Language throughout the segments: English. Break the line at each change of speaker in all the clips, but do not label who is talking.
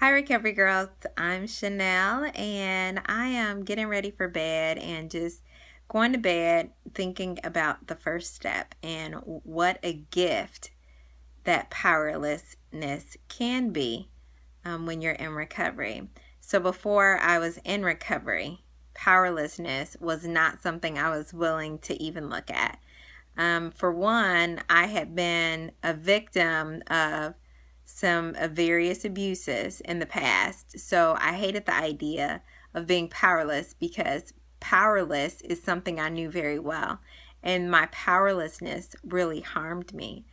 Hi, Recovery Girls. I'm Chenille, and I am getting ready for bed and just going to bed thinking about the first step and what a gift that powerlessness can be when you're in recovery. So before I was in recovery, powerlessness was not something I was willing to even look at. For one, I had been a victim of some various abuses in the past. So I hated the idea of being powerless because powerless is something I knew very well. And my powerlessness really harmed me.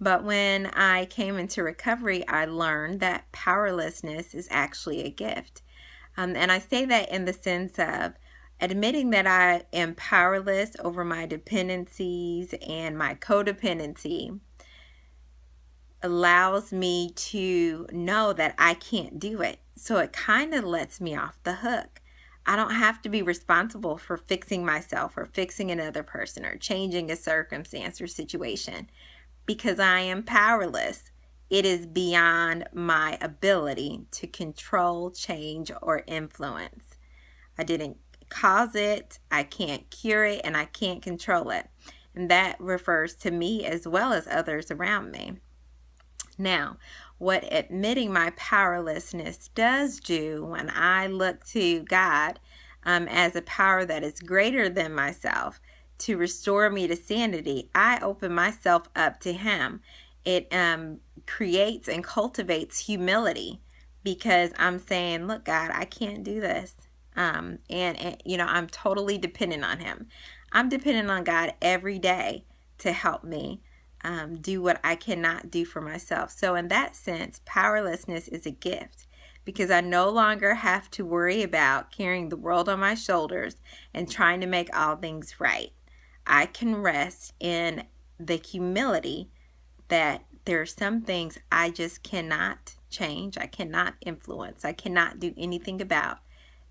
But when I came into recovery, I learned that powerlessness is actually a gift. And I say that in the sense of admitting that I am powerless over my dependencies and my codependency allows me to know that I can't do it. So it kind of lets me off the hook. I don't have to be responsible for fixing myself or fixing another person or changing a circumstance or situation because I am powerless. It is beyond my ability to control, change, or influence. I didn't cause it, I can't cure it, and I can't control it. And that refers to me as well as others around me. Now, what admitting my powerlessness does do when I look to God as a power that is greater than myself to restore me to sanity, I open myself up to Him. It creates and cultivates humility because I'm saying, look, God, I can't do this. And I'm totally dependent on Him. I'm dependent on God every day to help me do what I cannot do for myself. So in that sense, powerlessness is a gift because I no longer have to worry about carrying the world on my shoulders and trying to make all things right. I can rest in the humility that there are some things I just cannot change, I cannot influence, I cannot do anything about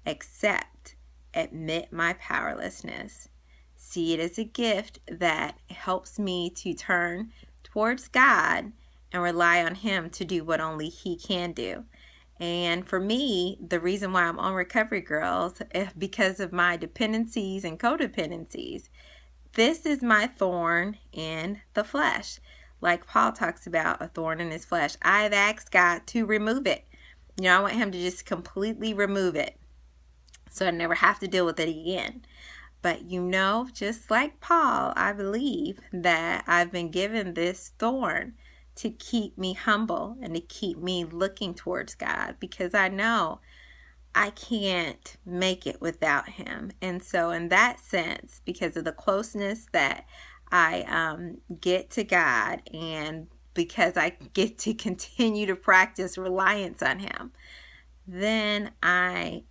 except admit my powerlessness. See it as a gift that helps me to turn towards God and rely on Him to do what only He can do. And for me, the reason why I'm on Recovery Girls is because of my dependencies and codependencies. This is my thorn in the flesh. Like Paul talks about a thorn in his flesh. I've asked God to remove it. I want Him to just completely remove it so I never have to deal with it again. But just like Paul, I believe that I've been given this thorn to keep me humble and to keep me looking towards God because I know I can't make it without Him. And so in that sense, because of the closeness that I get to God and because I get to continue to practice reliance on Him, then I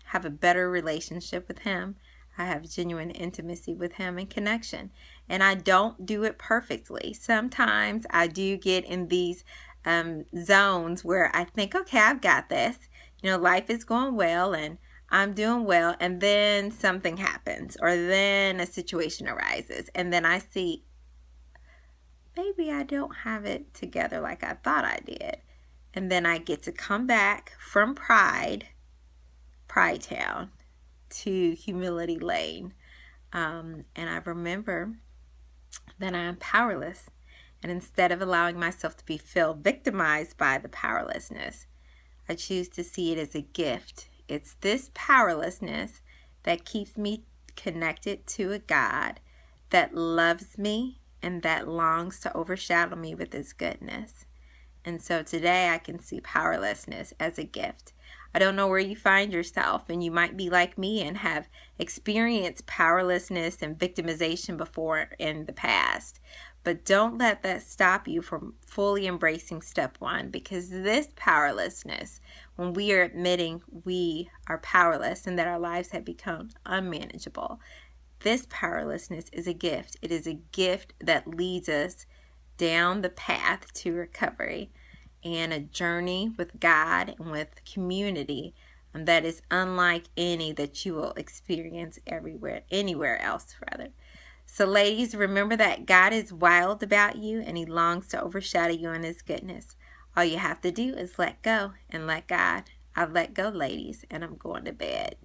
have a better relationship with Him. I have genuine intimacy with Him and connection. And I don't do it perfectly. Sometimes I do get in these zones where I think, okay, I've got this. Life is going well and I'm doing well. And then something happens or then a situation arises. And then I see, maybe I don't have it together like I thought I did. And then I get to come back from Pride Town, to Humility Lane. And I remember that I am powerless. And instead of allowing myself to feel victimized by the powerlessness, I choose to see it as a gift. It's this powerlessness that keeps me connected to a God that loves me and that longs to overshadow me with His goodness. And so today I can see powerlessness as a gift. I don't know where you find yourself, and you might be like me and have experienced powerlessness and victimization before in the past. But don't let that stop you from fully embracing step one, because this powerlessness, when we are admitting we are powerless and that our lives have become unmanageable, this powerlessness is a gift. It is a gift that leads us down the path to recovery and a journey with God and with community that is unlike any that you will experience anywhere else. So ladies, remember that God is wild about you and He longs to overshadow you in His goodness. All you have to do is let go and let God. I've let go, ladies, and I'm going to bed.